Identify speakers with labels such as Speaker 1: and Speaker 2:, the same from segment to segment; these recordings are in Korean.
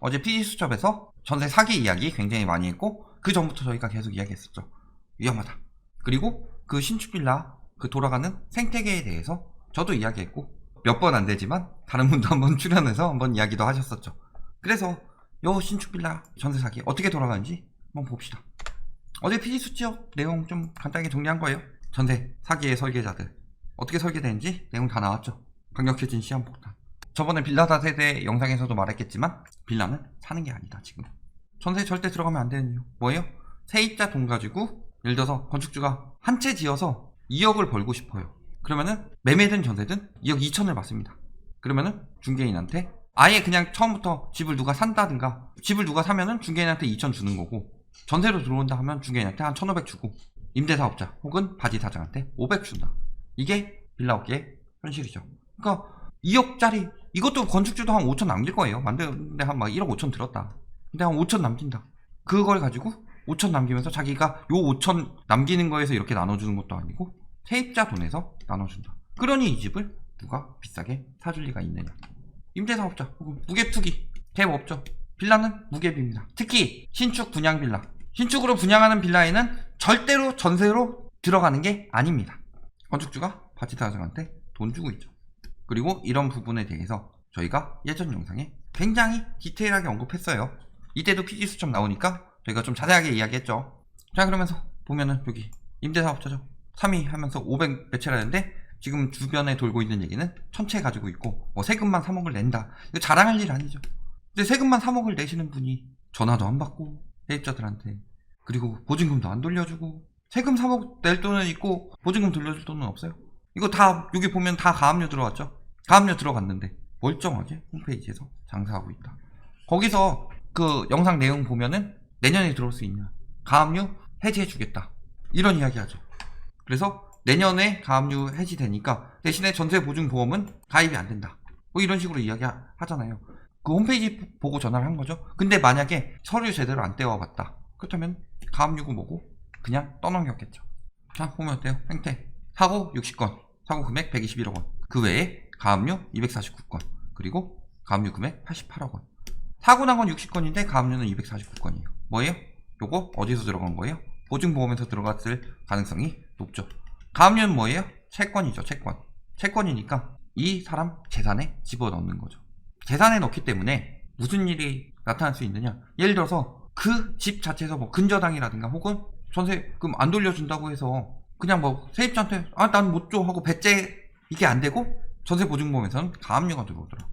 Speaker 1: 어제 PD수첩에서 전세 사기 이야기 굉장히 많이 했고 그 전부터 저희가 계속 이야기했었죠. 위험하다. 그리고 그 신축 빌라 그 돌아가는 생태계에 대해서 저도 이야기했고 몇 번 안 되지만 다른 분도 한번 출연해서 한번 이야기도 하셨었죠. 그래서 요 신축 빌라 전세 사기 어떻게 돌아가는지 한번 봅시다. 어제 PD수첩 내용 좀 간단하게 정리한 거예요. 전세 사기의 설계자들 어떻게 설계되는지 내용 다 나왔죠. 강력해진 시한폭탄. 저번에 빌라다 세대 영상에서도 말했겠지만 빌라는 사는 게 아니다. 지금 전세 절대 들어가면 안 되는 이유 뭐예요? 세입자 돈 가지고 예를 들어서 건축주가 한 채 지어서 2억을 벌고 싶어요. 그러면은 매매든 전세든 2억 2천을 받습니다. 그러면은 중개인한테 아예 그냥 처음부터 집을 누가 산다든가 집을 누가 사면은 중개인한테 2천 주는 거고 전세로 들어온다 하면 중개인한테 한 1,500 주고 임대사업자 혹은 바지사장한테 500 준다. 이게 빌라 업계의 현실이죠. 그러니까 2억짜리 이것도 건축주도 한 5천 남길 거예요. 만드는데 한 막 1억 5천 들었다. 근데 한 5천 남긴다. 그걸 가지고 5천 남기면서 자기가 요 5천 남기는 거에서 이렇게 나눠주는 것도 아니고 세입자 돈에서 나눠준다. 그러니 이 집을 누가 비싸게 사줄 리가 있느냐. 임대사업자 혹은 무갭투기 갭 없죠. 빌라는 무갭입니다. 특히 신축 분양 빌라 신축으로 분양하는 빌라에는 절대로 전세로 들어가는 게 아닙니다. 건축주가 바지사장한테 돈 주고 있죠. 그리고 이런 부분에 대해서 저희가 예전 영상에 굉장히 디테일하게 언급했어요. 이때도 PD수첩 나오니까 저희가 좀 자세하게 이야기했죠. 자, 그러면서 보면은 여기 임대사업자죠. 3위 하면서 500 매체라는데 지금 주변에 돌고 있는 얘기는 1000채 가지고 있고 뭐 세금만 3억을 낸다. 이거 자랑할 일 아니죠. 근데 세금만 3억을 내시는 분이 전화도 안 받고 세입자들한테 그리고 보증금도 안 돌려주고 세금 3억 낼 돈은 있고 보증금 돌려줄 돈은 없어요. 이거 다 여기 보면 다 가압류 들어왔죠. 가압류 들어갔는데 멀쩡하게 홈페이지에서 장사하고 있다. 거기서 그 영상 내용 보면은 내년에 들어올 수 있냐, 가압류 해지해 주겠다 이런 이야기 하죠. 그래서 내년에 가압류 해지되니까 대신에 전세보증보험은 가입이 안 된다 뭐 이런 식으로 이야기 하잖아요. 그 홈페이지 보고 전화를 한 거죠. 근데 만약에 서류 제대로 안 떼어봤다 그렇다면 가압류고 뭐고 그냥 떠넘겼겠죠. 자, 보면 어때요? 행태 사고 60건, 사고 금액 121억 원, 그 외에 가압류 249건, 그리고 가압류 금액 88억 원. 사고 난 건 60건인데 가압류는 249건이에요. 뭐예요? 요거 어디서 들어간 거예요? 보증보험에서 들어갔을 가능성이 높죠. 가압류는 뭐예요? 채권이죠. 채권이니까 이 사람 재산에 집어넣는 거죠. 재산에 넣기 때문에 무슨 일이 나타날 수 있느냐, 예를 들어서 그 집 자체에서 뭐 근저당이라든가 혹은 전세금 안 돌려준다고 해서 그냥 뭐 세입자한테 난 못 줘 하고 배째 이게 안 되고 전세보증보험에서는 가압류가 들어오더라.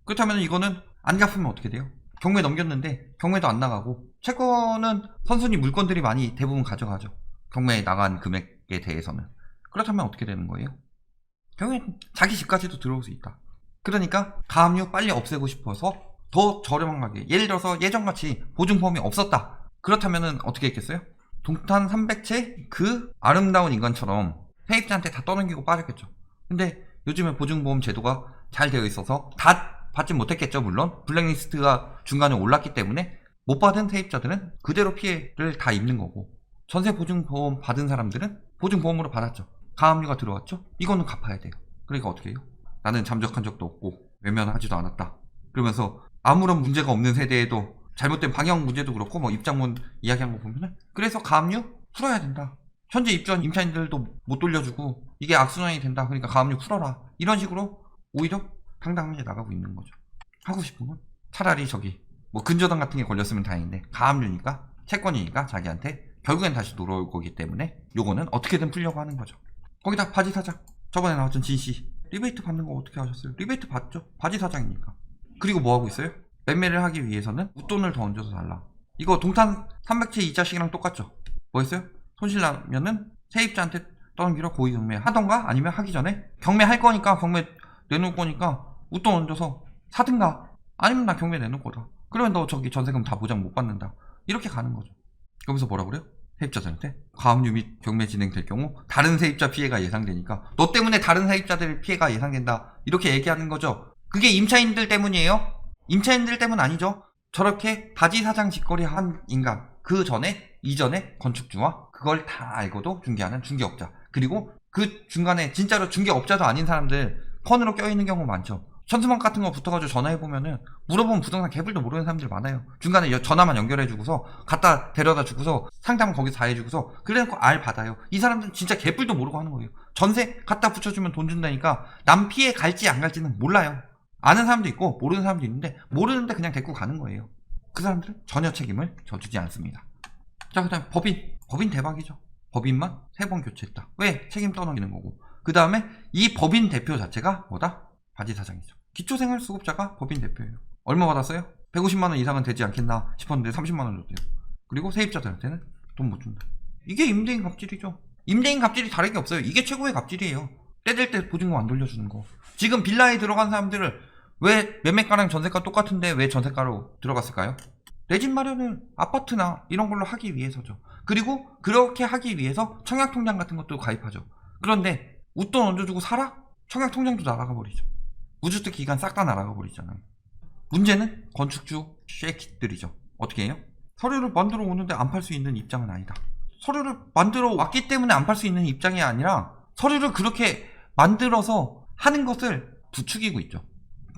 Speaker 1: 그렇다면 이거는 안 갚으면 어떻게 돼요? 경매 넘겼는데 경매도 안 나가고 채권은 선순위 물건들이 많이 대부분 가져가죠. 경매에 나간 금액에 대해서는. 그렇다면 어떻게 되는 거예요? 경우엔 자기 집까지도 들어올 수 있다. 그러니까 가압류 빨리 없애고 싶어서 더 저렴한 가격에, 예를 들어서 예전같이 보증보험이 없었다. 그렇다면 어떻게 했겠어요? 동탄 300채 그 아름다운 인간처럼 세입자한테 다 떠넘기고 빠졌겠죠. 근데 요즘에 보증보험 제도가 잘 되어 있어서 다 받지 못했겠죠. 물론 블랙리스트가 중간에 올랐기 때문에 못 받은 세입자들은 그대로 피해를 다 입는 거고, 전세 보증보험 받은 사람들은 보증보험으로 받았죠. 가압류가 들어왔죠. 이거는 갚아야 돼요. 그러니까 어떻게 해요? 나는 잠적한 적도 없고 외면하지도 않았다. 그러면서 아무런 문제가 없는 세대에도 잘못된 방역 문제도 그렇고 뭐 입장문 이야기한 거 보면은 그래서 가압류 풀어야 된다. 현재 입주한 임차인들도 못 돌려주고 이게 악순환이 된다. 그러니까 가압류 풀어라. 이런 식으로 오히려 당당하게 나가고 있는 거죠. 하고 싶으면 차라리 저기 뭐 근저당 같은 게 걸렸으면 다행인데 가압류니까 채권이니까 자기한테 결국엔 다시 돌아올 거기 때문에 요거는 어떻게든 풀려고 하는 거죠. 거기다 바지사장 저번에 나왔던 진씨 리베이트 받는 거 어떻게 하셨어요? 리베이트 받죠. 바지사장이니까. 그리고 뭐 하고 있어요? 매매를 하기 위해서는 웃돈을 더 얹어서 달라. 이거 동탄 300채 이자식이랑 똑같죠. 뭐였어요? 손실나면은 세입자한테 떠넘기러 고의 경매 하던가 아니면 하기 전에 경매 할 거니까 경매 내놓을 거니까 웃돈 얹어서 사든가 아니면 나 경매 내놓을 거다. 그러면 너 저기 전세금 다 보장 못 받는다. 이렇게 가는 거죠. 그러면서 뭐라 그래요? 세입자들한테 가압류 및 경매 진행될 경우 다른 세입자 피해가 예상되니까 너 때문에 다른 세입자들 피해가 예상된다. 이렇게 얘기하는 거죠. 그게 임차인들 때문이에요? 임차인들 때문 아니죠. 저렇게 바지사장 짓거리 한 인간, 그 전에 이전에 건축주와 그걸 다 알고도 중개하는 중개업자, 그리고 그 중간에 진짜로 중개업자도 아닌 사람들 펀으로 껴있는 경우 많죠. 천수막 같은 거 붙어가지고 전화해보면은 물어보면 부동산 개불도 모르는 사람들 많아요. 중간에 전화만 연결해주고서 갖다 데려다 주고서 상담은 거기서 다 해주고서 그래놓고 알 받아요. 이 사람들은 진짜 개불도 모르고 하는 거예요. 전세 갖다 붙여주면 돈 준다니까 남 피해 갈지 안 갈지는 몰라요. 아는 사람도 있고 모르는 사람도 있는데 모르는데 그냥 데리고 가는 거예요. 그 사람들은 전혀 책임을 져주지 않습니다. 자, 그 다음에 법인 대박이죠. 법인만 3번 교체했다. 왜? 책임 떠넘기는 거고. 그 다음에 이 법인 대표 자체가 뭐다? 바지 사장이죠. 기초생활수급자가 법인 대표예요. 얼마 받았어요? 150만원 이상은 되지 않겠나 싶었는데 30만원 줬대요. 그리고 세입자들한테는 돈 못 준다. 이게 임대인 갑질이죠. 임대인 갑질이 다른 게 없어요. 이게 최고의 갑질이에요. 떼댈 때 보증금 안 돌려주는 거. 지금 빌라에 들어간 사람들을 왜 매매가랑 전세가 똑같은데 왜 전세가로 들어갔을까요? 내 집 마련을 아파트나 이런 걸로 하기 위해서죠. 그리고 그렇게 하기 위해서 청약통장 같은 것도 가입하죠. 그런데 웃돈 얹어주고 살아? 청약통장도 날아가 버리죠. 무주택 기간 싹 다 날아가 버리잖아요. 문제는 건축주 쉐이키들이죠. 어떻게 해요? 서류를 만들어 오는데 안 팔 수 있는 입장은 아니다. 서류를 만들어 왔기 때문에 안 팔 수 있는 입장이 아니라 서류를 그렇게 만들어서 하는 것을 부추기고 있죠.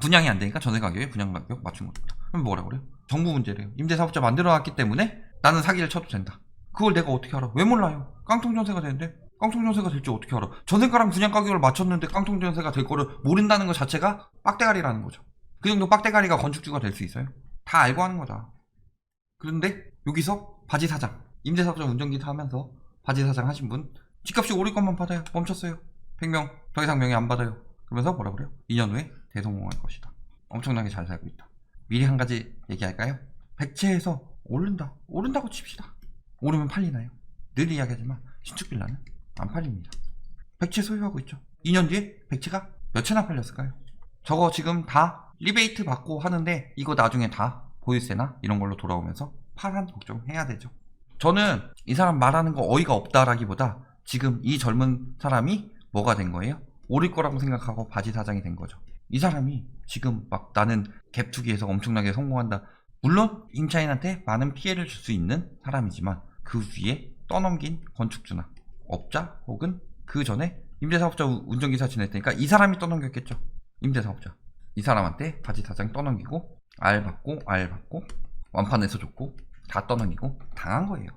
Speaker 1: 분양이 안 되니까 전세 가격에 분양 가격 맞춘 겁니다. 그럼 뭐라 그래요? 정부 문제래요. 임대사업자 만들어 놨기 때문에 나는 사기를 쳐도 된다. 그걸 내가 어떻게 알아? 왜 몰라요? 깡통전세가 되는데 깡통전세가 될지 어떻게 알아? 전세가랑 분양 가격을 맞췄는데 깡통전세가 될 거를 모른다는 것 자체가 빡대가리라는 거죠. 그 정도 빡대가리가 건축주가 될 수 있어요? 다 알고 하는 거다. 그런데 여기서 바지 사장, 임대사업자 운전기사 하면서 바지 사장 하신 분 집값이 오를 것만 받아요. 멈췄어요. 100명 더 이상 명의 안 받아요. 그러면서 뭐라 그래요? 2년 후에 대성공할 것이다. 엄청나게 잘 살고 있다. 미리 한 가지 얘기할까요? 백채에서 오른다고 칩시다. 오르면 팔리나요? 늘 이야기하지만 신축 빌라는 안 팔립니다. 백채 소유하고 있죠. 2년 뒤에 백채가 몇 채나 팔렸을까요? 저거 지금 다 리베이트 받고 하는데 이거 나중에 다 보유세나 이런 걸로 돌아오면서 파산 걱정해야 되죠. 저는 이 사람 말하는 거 어이가 없다라기보다 지금 이 젊은 사람이 뭐가 된 거예요? 오를 거라고 생각하고 바지 사장이 된 거죠. 이 사람이 지금 막 나는 갭투기에서 엄청나게 성공한다. 물론 임차인한테 많은 피해를 줄 수 있는 사람이지만 그 위에 떠넘긴 건축주나 업자 혹은 그 전에 임대사업자 운전기사 지냈으니까 이 사람이 떠넘겼겠죠. 임대사업자. 이 사람한테 바지 사장이 떠넘기고 알 받고 완판해서 줬고 다 떠넘기고 당한 거예요.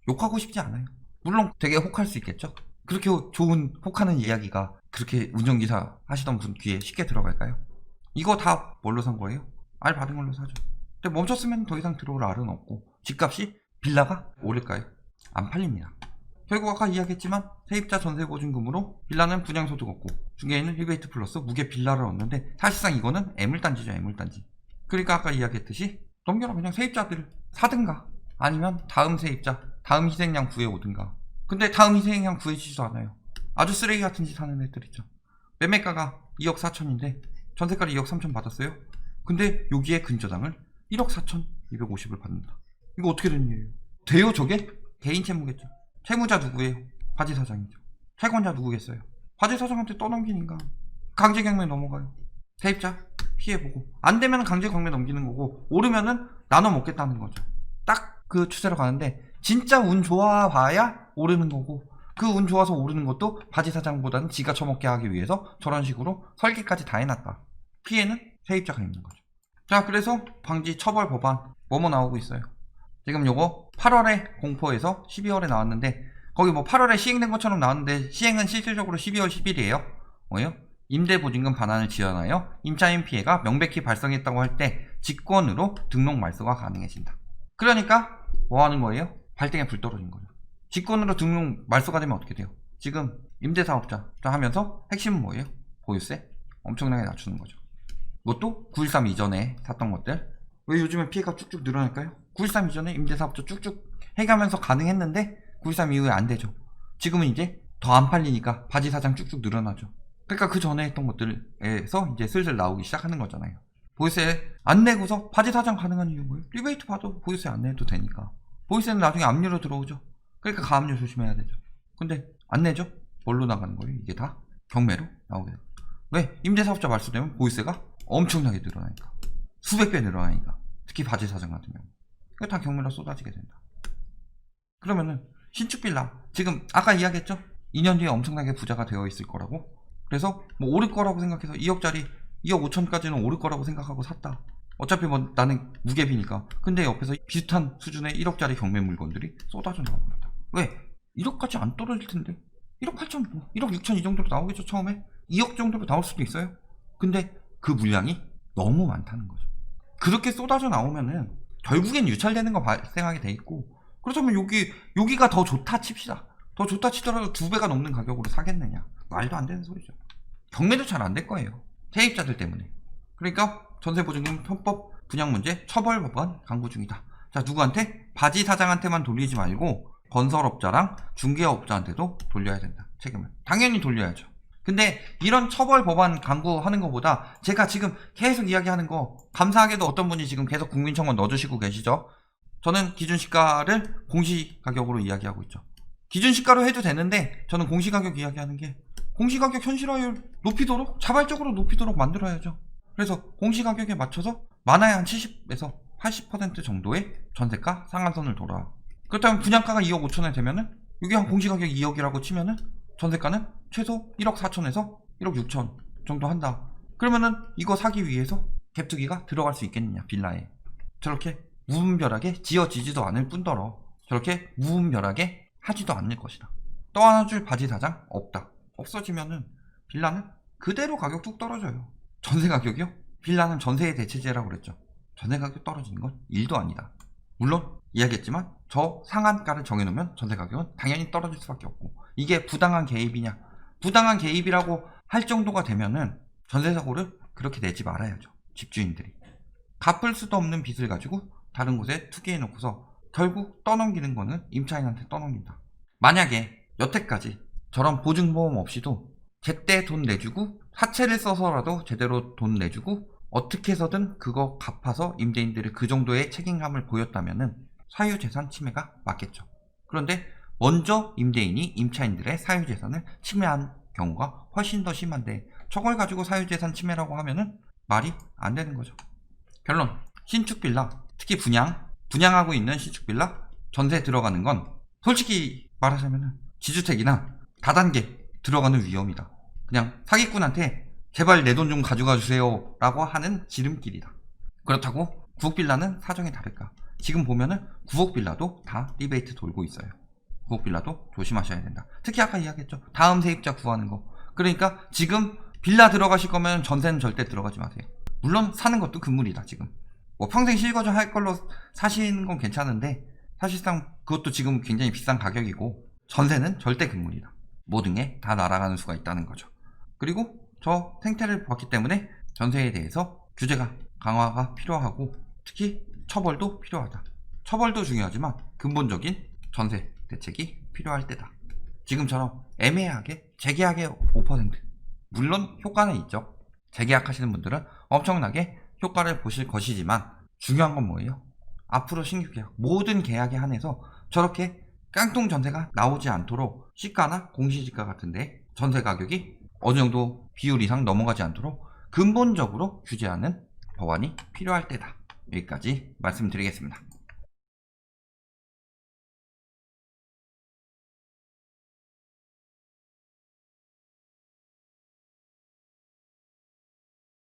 Speaker 1: 욕하고 싶지 않아요. 물론 되게 혹할 수 있겠죠. 그렇게 좋은 혹하는 이야기가 그렇게 운전기사 하시던 분 귀에 쉽게 들어갈까요? 이거 다 뭘로 산 거예요? 알 받은 걸로 사죠. 근데 멈췄으면 더 이상 들어올 알은 없고 집값이 빌라가 오를까요? 안 팔립니다. 결국 아까 이야기했지만 세입자 전세보증금으로 빌라는 분양소득 없고 중개인은 리베이트 플러스 무게 빌라를 얻는데 사실상 이거는 애물단지죠. 애물단지. 그러니까 아까 이야기했듯이 넘겨라. 그냥 세입자들을 사든가 아니면 다음 세입자 다음 희생양 구해오든가. 근데 다음 희생양 구해지지도 않아요. 아주 쓰레기 같은 짓 하는 애들 있죠. 매매가가 2억 4천인데 전세가를 2억 3천 받았어요. 근데 여기에 근저당을 1억 4천 250을 받는다. 이거 어떻게 된 일이에요? 돼요 저게? 개인 채무겠죠. 채무자 누구예요? 바지 사장이죠. 채권자 누구겠어요? 바지 사장한테 떠넘기니까 강제경매 넘어가요. 세입자 피해보고 안 되면 강제경매 넘기는 거고 오르면은 나눠 먹겠다는 거죠. 딱 그 추세로 가는데 진짜 운 좋아봐야 오르는 거고 그 운 좋아서 오르는 것도 바지 사장보다는 지가 처먹게 하기 위해서 저런 식으로 설계까지 다 해놨다. 피해는 세입자가 입는 거죠. 자, 그래서 방지 처벌 법안 뭐뭐 나오고 있어요. 지금 요거 8월에 공포에서 12월에 나왔는데 거기 뭐 8월에 시행된 것처럼 나왔는데 시행은 실질적으로 12월 10일이에요. 뭐예요? 임대보증금 반환을 지원하여 임차인 피해가 명백히 발생했다고 할 때 직권으로 등록 말소가 가능해진다. 그러니까 뭐 하는 거예요? 발등에 불 떨어진 거죠. 직권으로 등록 말소가 되면 어떻게 돼요? 지금 임대사업자 하면서 핵심은 뭐예요? 보유세 엄청나게 낮추는 거죠. 이것도 9.13 이전에 샀던 것들. 왜 요즘에 피해가 쭉쭉 늘어날까요? 9.13 이전에 임대사업자 쭉쭉 해가면서 가능했는데 9.13 이후에 안 되죠. 지금은 이제 더 안 팔리니까 바지 사장 쭉쭉 늘어나죠. 그러니까 그 전에 했던 것들에서 이제 슬슬 나오기 시작하는 거잖아요. 보유세 안 내고서 바지 사장 가능한 이유는 뭐예요? 리베이트 받아도 보유세 안 내도 되니까. 보유세는 나중에 압류로 들어오죠. 그러니까 가압류 조심해야 되죠. 근데 안 내죠? 뭘로 나가는 거예요? 이게 다 경매로 나오게 돼요. 왜? 임대사업자 말소되면 보유세가 엄청나게 늘어나니까. 수백 배 늘어나니까. 특히 바지 사장 같은 경우. 이거 다 경매로 쏟아지게 된다. 그러면은 신축 빌라 지금 아까 이야기했죠? 2년 뒤에 엄청나게 부자가 되어 있을 거라고. 그래서 뭐 오를 거라고 생각해서 2억짜리 2억 5천까지는 오를 거라고 생각하고 샀다. 어차피 뭐 나는 무개비니까. 근데 옆에서 비슷한 수준의 1억짜리 경매 물건들이 쏟아져 나옵니다. 왜? 1억까지 안 떨어질 텐데. 1억 8천, 1억 6천 이 정도로 나오겠죠, 처음에? 2억 정도로 나올 수도 있어요. 근데 그 물량이 너무 많다는 거죠. 그렇게 쏟아져 나오면은 결국엔 유찰되는 거 발생하게 돼 있고, 그렇다면 여기가 더 좋다 칩시다. 더 좋다 치더라도 2배가 넘는 가격으로 사겠느냐? 말도 안 되는 소리죠. 경매도 잘 안 될 거예요. 세입자들 때문에. 그러니까 전세보증금 편법 분양 문제 처벌법안 강구 중이다. 자, 누구한테? 바지 사장한테만 돌리지 말고 건설업자랑 중개업자한테도 돌려야 된다. 책임을. 당연히 돌려야죠. 근데 이런 처벌 법안 강구하는 것보다 제가 지금 계속 이야기하는 거, 감사하게도 어떤 분이 지금 계속 국민청원 넣어주시고 계시죠. 저는 기준시가를 공시가격으로 이야기하고 있죠. 기준시가로 해도 되는데 저는 공시가격 이야기하는 게, 공시가격 현실화율 높이도록, 자발적으로 높이도록 만들어야죠. 그래서 공시가격에 맞춰서 많아야 한 70에서 80% 정도의 전세가 상한선을 돌아. 그렇다면 분양가가 2억 5천에 되면은 여기 한 공시가격 2억이라고 치면은 전세가는 최소 1억 4천에서 1억 6천 정도 한다. 그러면은 이거 사기 위해서 갭투기가 들어갈 수 있겠느냐, 빌라에. 저렇게 무분별하게 지어지지도 않을 뿐더러 저렇게 무분별하게 하지도 않을 것이다. 떠안아줄 바지 사장 없다. 없어지면은 빌라는 그대로 가격 뚝 떨어져요. 전세 가격이요? 빌라는 전세의 대체제라고 그랬죠. 전세 가격 떨어지는 건 일도 아니다. 물론 이야기했지만 저 상한가를 정해놓으면 전세 가격은 당연히 떨어질 수밖에 없고, 이게 부당한 개입이냐? 부당한 개입이라고 할 정도가 되면은 전세사고를 그렇게 내지 말아야죠. 집주인들이 갚을 수도 없는 빚을 가지고 다른 곳에 투기해놓고서 결국 떠넘기는 거는 임차인한테 떠넘긴다. 만약에 여태까지 저런 보증보험 없이도 제때 돈 내주고 사채를 써서라도 제대로 돈 내주고 어떻게 해서든 그거 갚아서 임대인들이 그 정도의 책임감을 보였다면은 사유재산 침해가 맞겠죠. 그런데 먼저 임대인이 임차인들의 사유재산을 침해한 경우가 훨씬 더 심한데, 저걸 가지고 사유재산 침해라고 하면은 말이 안 되는 거죠. 결론, 신축 빌라, 특히 분양하고 있는 신축 빌라 전세 들어가는 건 솔직히 말하자면은 지주택이나 다단계 들어가는 위험이다. 그냥 사기꾼한테 제발 내 돈 좀 가져가 주세요 라고 하는 지름길이다. 그렇다고 9억 빌라는 사정이 다를까? 지금 보면은 9억 빌라도 다 리베이트 돌고 있어요. 9억 빌라도 조심하셔야 된다. 특히 아까 이야기했죠. 다음 세입자 구하는 거. 그러니까 지금 빌라 들어가실 거면 전세는 절대 들어가지 마세요. 물론 사는 것도 금물이다. 지금 뭐 평생 실거주 할 걸로 사시는 건 괜찮은데 사실상 그것도 지금 굉장히 비싼 가격이고, 전세는 절대 금물이다. 모든 게 다 날아가는 수가 있다는 거죠. 그리고 저 생태를 봤기 때문에 전세에 대해서 규제가 강화가 필요하고, 특히 처벌도 필요하다. 처벌도 중요하지만 근본적인 전세 대책이 필요할 때다. 지금처럼 애매하게 재계약의 5%, 물론 효과는 있죠. 재계약 하시는 분들은 엄청나게 효과를 보실 것이지만 중요한 건 뭐예요? 앞으로 신규 계약, 모든 계약에 한해서 저렇게 깡통 전세가 나오지 않도록 시가나 공시지가 같은데 전세 가격이 어느 정도 비율 이상 넘어가지 않도록 근본적으로 규제하는 법안이 필요할 때다. 여기까지 말씀드리겠습니다.